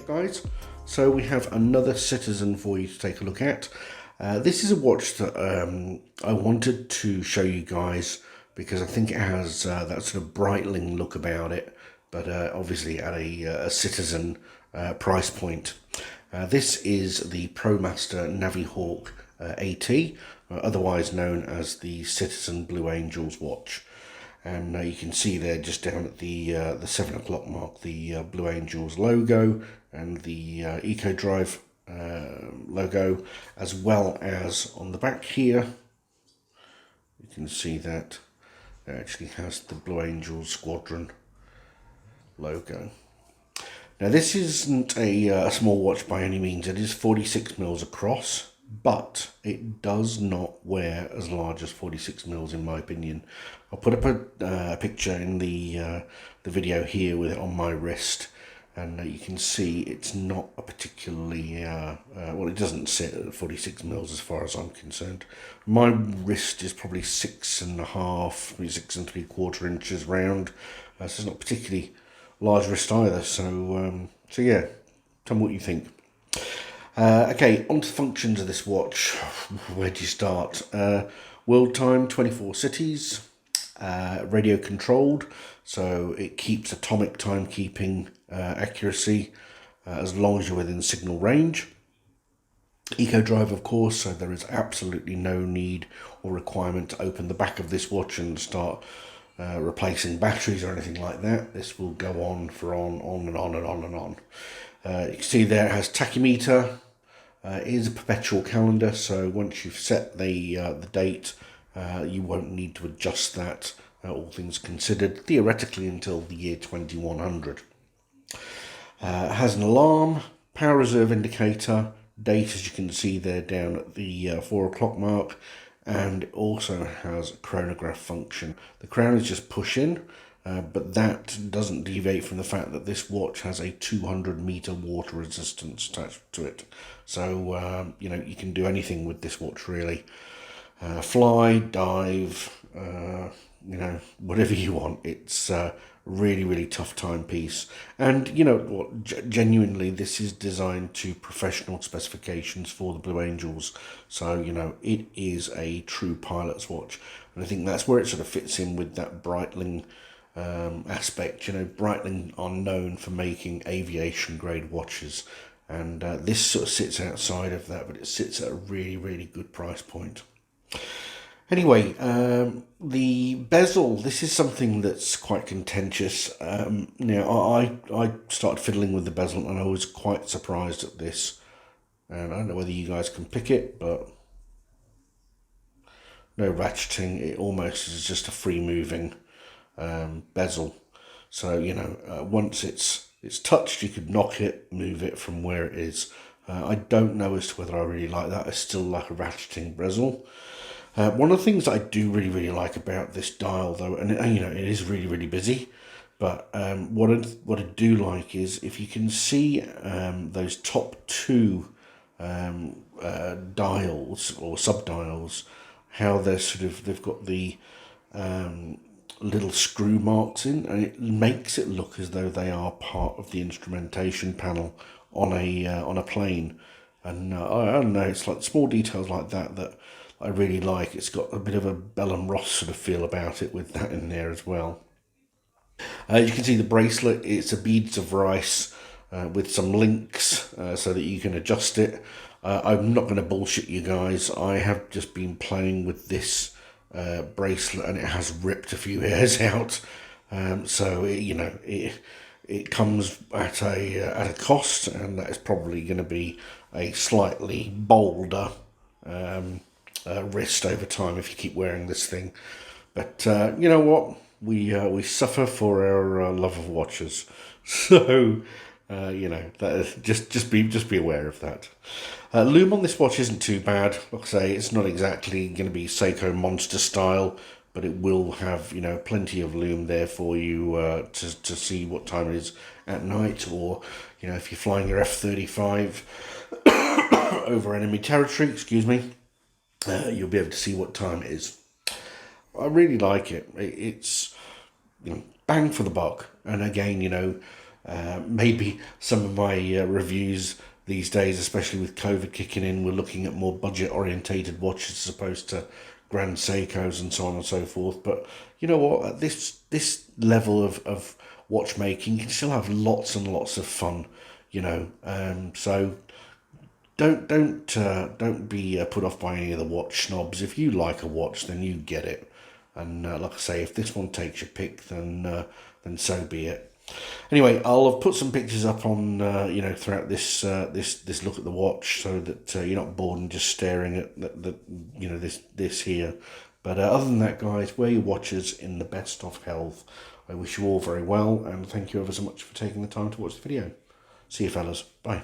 guys, so we have another Citizen for you to take a look at. This is a watch that I wanted to show you guys because I think it has that sort of Breitling look about it, but obviously at a Citizen price point. This is the Promaster NaviHawk AT, otherwise known as the Citizen Blue Angels watch. And you can see there just down at the 7 o'clock mark the Blue Angels logo and the Eco Drive logo, as well as on the back here you can see that it actually has the Blue Angels Squadron logo. Now this isn't a small watch by any means. It is 46 mils across, but it does not wear as large as 46 mils in my opinion. I'll put up a picture in the video here with it on my wrist, and you can see it's not a particularly well, it doesn't sit at 46 mils as far as I'm concerned. My wrist is probably 6.5, maybe 6 3/4 inches round, so it's not particularly large wrist either. So so yeah, tell me what you think. Okay, on to the functions of this watch. Where do you start? World time 24 cities, radio controlled, so it keeps atomic timekeeping accuracy as long as you're within signal range. Eco Drive, of course, so there is absolutely no need or requirement to open the back of this watch and start replacing batteries or anything like that. This will go on for on and on and on and on. You can see there it has tachymeter. It is a perpetual calendar, so once you've set the date, you won't need to adjust that, all things considered, theoretically until the year 2100. It has an alarm, power reserve indicator, date as you can see there down at the 4 o'clock mark, and it also has a chronograph function. The crown is just push in, but that doesn't deviate from the fact that this watch has a 200-meter water resistance attached to it. So you know, you can do anything with this watch really. Fly, dive, you know, whatever you want. It's really tough timepiece, and you know what, genuinely this is designed to professional specifications for the Blue Angels, so you know it is a true pilot's watch, and I think that's where it sort of fits in with that Breitling aspect. You know, Breitling are known for making aviation grade watches, and this sort of sits outside of that, but it sits at a really good price point. Anyway, the bezel, this is something that's quite contentious. You know, I started fiddling with the bezel and I was quite surprised at this. And I don't know whether you guys can pick it, but no ratcheting. It almost is just a free moving bezel. So, you know, once it's touched, you could knock it, move it from where it is. I don't know as to whether I really like that. I still like a ratcheting bezel. One of the things I do really like about this dial, though, and you know, it is really busy, but what I do like is if you can see those top two dials or sub-dials, how they're they've got the little screw marks in, and it makes it look as though they are part of the instrumentation panel on a plane. And I don't know, it's like small details like that I really like. It's got a bit of a Bell and Ross sort of feel about it with that in there as well. You can see the bracelet, it's a beads of rice with some links so that you can adjust it. I'm not going to bullshit you guys. I have just been playing with this bracelet and it has ripped a few hairs out. So you know, it comes at a cost, and that is probably going to be a slightly bolder wrist over time if you keep wearing this thing. But you know what, we suffer for our love of watches, so you know, that is, just be aware of that. Loom on this watch isn't too bad. Like I say, it's not exactly going to be Seiko Monster style, but it will have, you know, plenty of loom there for you to see what time it is at night, or you know, if you're flying your F-35 over enemy territory, excuse me, you'll be able to see what time it is. I really like it. It's, you know, bang for the buck. And again, you know, Maybe some of my reviews these days, especially with COVID kicking in, we're looking at more budget orientated watches as opposed to Grand Seikos and so on and so forth. But you know what? At this level of watchmaking, you can still have lots and lots of fun. So don't be put off by any of the watch snobs. If you like a watch, then you get it. And like I say, if this one takes your pick, then so be it. Anyway, I'll have put some pictures up on throughout this look at the watch, so that you're not bored and just staring at this here. But other than that, guys, wear your watches in the best of health. I wish you all very well, and thank you ever so much for taking the time to watch the video. See you, fellas. Bye.